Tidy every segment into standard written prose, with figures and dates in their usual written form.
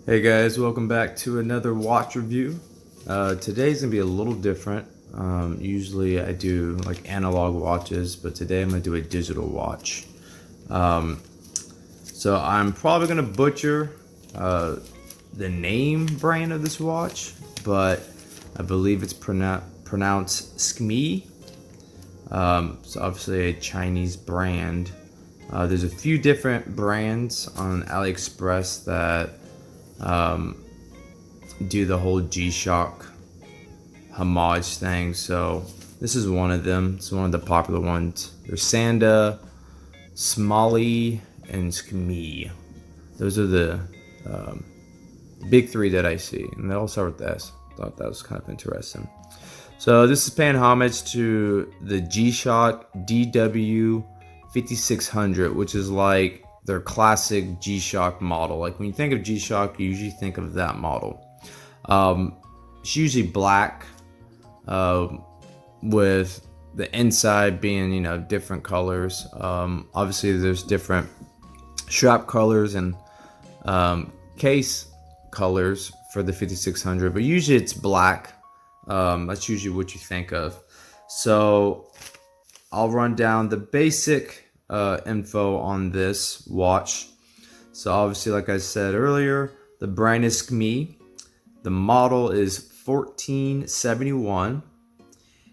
Hey guys, welcome back to another watch review. Today's gonna be a little different. Usually I do like analog watches, but today I'm gonna do a digital watch. So I'm probably gonna butcher the name brand of this watch, but I believe it's pronounced SKMEI. It's obviously a Chinese brand. There's a few different brands on AliExpress that do the whole G-Shock homage thing. So this is one of them. It's one of the popular ones. There's Sanda, Smalley, and SKMEI. Those are the big three that I see, and they all start with S. Thought that was kind of interesting. So this is paying homage to the G-Shock DW 5600, which is like their classic G-Shock model. Like when you think of G-Shock, you usually think of that model. It's usually black, with the inside being, different colors. Obviously there's different strap colors and case colors for the 5600, but usually it's black. That's usually what you think of. So I'll run down the basic info on this watch. So obviously, like I said earlier, the brand is SKMEI. The model is 1471.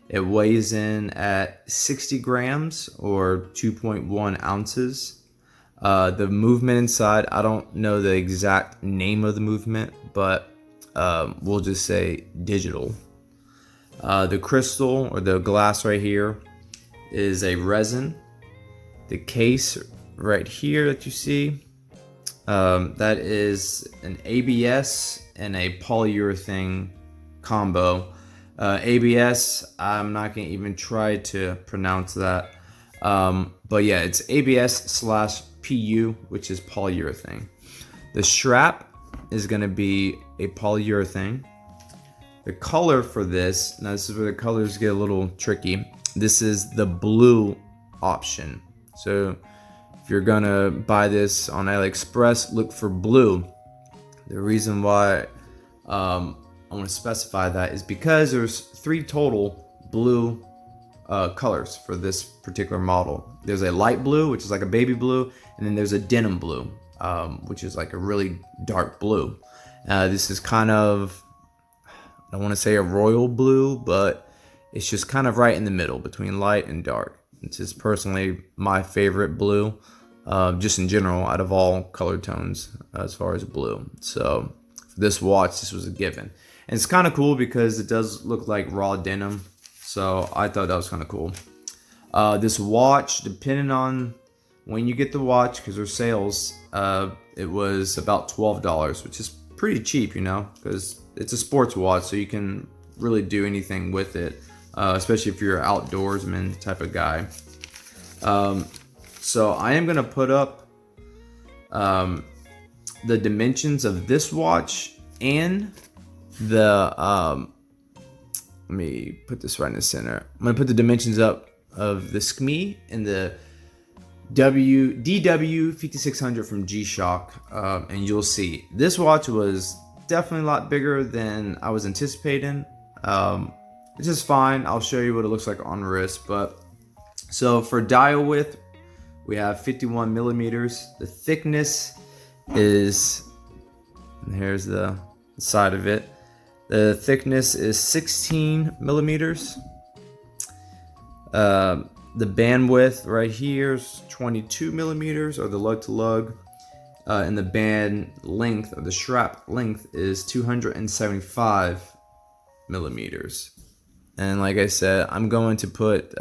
It weighs in at 60 grams or 2.1 ounces. The movement inside, I don't know the exact name of the movement, but we'll just say digital. The crystal or the glass right here is a resin. The case right here that you see, that is an ABS and a polyurethane combo. ABS, I'm not going to even try to pronounce that. But yeah, it's ABS/PU, which is polyurethane. The strap is going to be a polyurethane. The color for this, now this is where the colors get a little tricky. This is the blue option. So if you're gonna buy this on AliExpress, look for blue. The reason why I want to specify that is because there's 3 total blue colors for this particular model. There's a light blue, which is like a baby blue, and then there's a denim blue, which is like a really dark blue. This is kind of, I don't want to say a royal blue, but it's just kind of right in the middle between light and dark. This is personally my favorite blue, just in general, out of all color tones as far as blue. So for this watch, this was a given. And it's kind of cool because it does look like raw denim. So I thought that was kind of cool. This watch, depending on when you get the watch, because there's sales, it was about $12, which is pretty cheap, because it's a sports watch, so you can really do anything with it. Especially if you're an outdoorsman type of guy. So I am going to put up the dimensions of this watch and the, let me put this right in the center. I'm going to put the dimensions up of the SKMEI and the DW 5600 from G-Shock, and you'll see. This watch was definitely a lot bigger than I was anticipating. Which is fine. I'll show you what it looks like on wrist. But so for dial width, we have 51 millimeters. The thickness is, and here's the side of it. The thickness is 16 millimeters. The bandwidth right here is 22 millimeters, or the lug to lug. And the band length, or the strap length, is 275 millimeters. And like I said, I'm going to put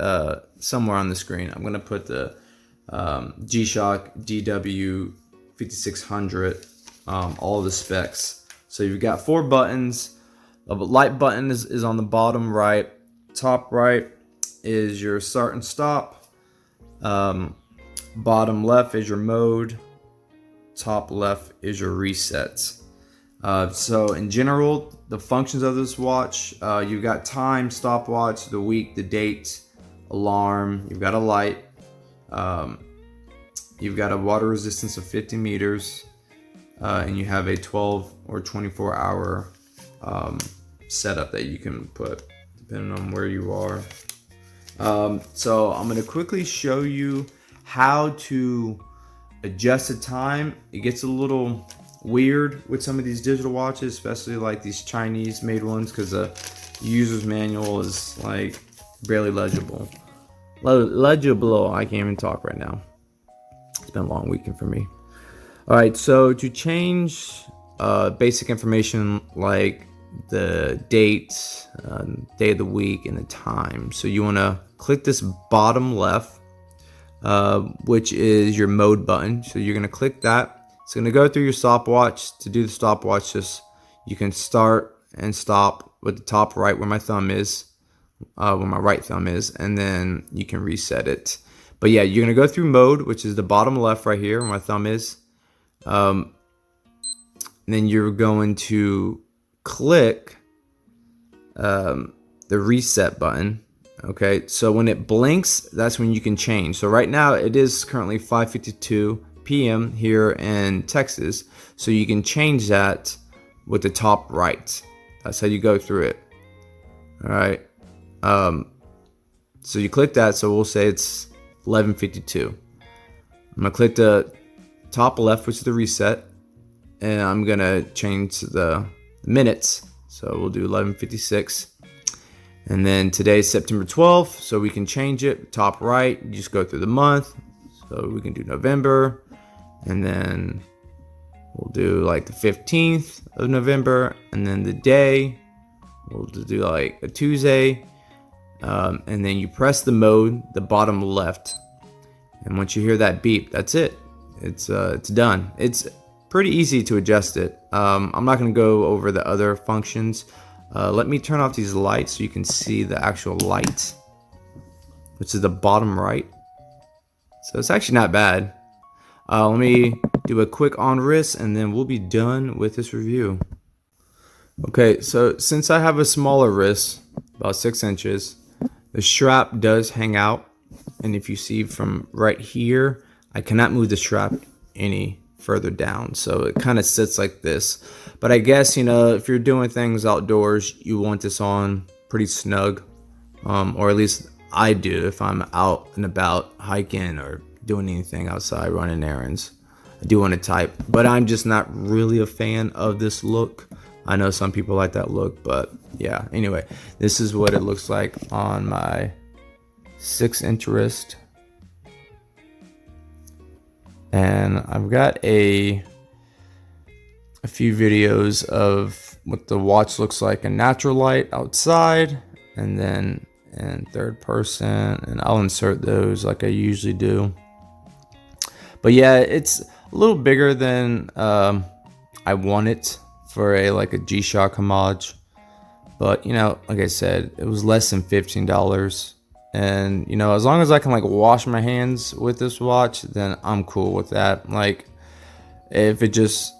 somewhere on the screen, I'm going to put the G-Shock DW 5600, all the specs. So you've got 4 buttons. The light button is on the bottom right. Top right is your start and stop. Bottom left is your mode. Top left is your resets. So in general, the functions of this watch, you've got time, stopwatch, the week, the date, alarm, you've got a light, you've got a water resistance of 50 meters, and you have a 12 or 24-hour setup that you can put depending on where you are. So I'm going to quickly show you how to adjust the time. It gets a little weird with some of these digital watches, especially like these Chinese made ones, because the user's manual is like barely legible. I can't even talk right now. It's been a long weekend for me. All right, so to change basic information like the date, day of the week, and the time, so you want to click this bottom left, which is your mode button. So you're going to click that. It's going to go through your stopwatch. To do the stopwatch, just you can start and stop with the top right where my thumb is, where my right thumb is, and then you can reset it. But yeah, you're going to go through mode, which is the bottom left right here where my thumb is. And then you're going to click the reset button. Okay, so when it blinks, that's when you can change. So right now it is currently 5:52 p.m. here in Texas, so you can change that with the top right. That's how you go through it. All right, so you click that. So we'll say it's 11:52. I'm gonna click the top left, which is the reset, and I'm gonna change the minutes. So we'll do 11:56. And then today's September 12th, so we can change it. Top right, you just go through the month. So we can do November, and then we'll do like the 15th of November, and then the day, we'll do like a Tuesday. And then you press the mode, the bottom left. And once you hear that beep, that's it. It's done. It's pretty easy to adjust it. I'm not gonna go over the other functions. Let me turn off these lights so you can see the actual light, which is the bottom right. So it's actually not bad. Let me do a quick on wrist and then we'll be done with this review. Okay, so since I have a smaller wrist, about 6 inches, the strap does hang out. And if you see from right here, I cannot move the strap any further down, so it kind of sits like this. But I guess, you know, if you're doing things outdoors, you want this on pretty snug, or at least I do if I'm out and about hiking or doing anything outside, running errands. I do want to type, but I'm just not really a fan of this look. I know some people like that look, but yeah, anyway, this is what it looks like on my 6-inch wrist. And I've got a few videos of what the watch looks like in natural light outside, and then in third person, and I'll insert those like I usually do. But yeah, it's a little bigger than I want it for a G-Shock homage. But you know, like I said, it was less than $15. And you know, as long as I can wash my hands with this watch, then I'm cool with that. Like, if it just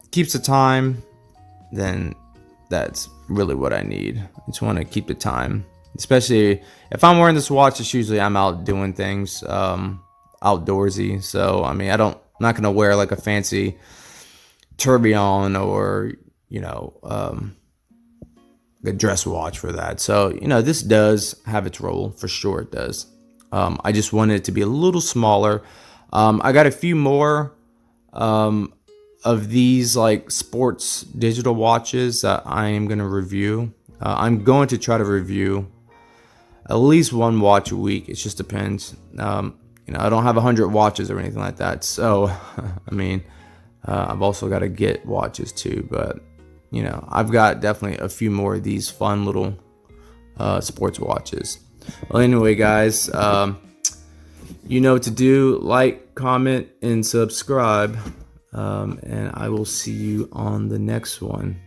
keeps the time, then that's really what I need. I just want to keep the time, especially if I'm wearing this watch. It's usually I'm out doing things outdoorsy. So I mean, I'm not gonna wear like a fancy tourbillon or, you know, a dress watch for that. So, you know, this does have its role, for sure it does. I just wanted it to be a little smaller. I got a few more of these sports digital watches that I am going to review. I'm going to try to review at least one watch a week. It just depends. You know, I don't have 100 watches or anything like that. So, I mean, I've also got to get watches too, but you know, I've got definitely a few more of these fun little sports watches. Well, anyway, guys, you know what to do. Like, comment, and subscribe. And I will see you on the next one.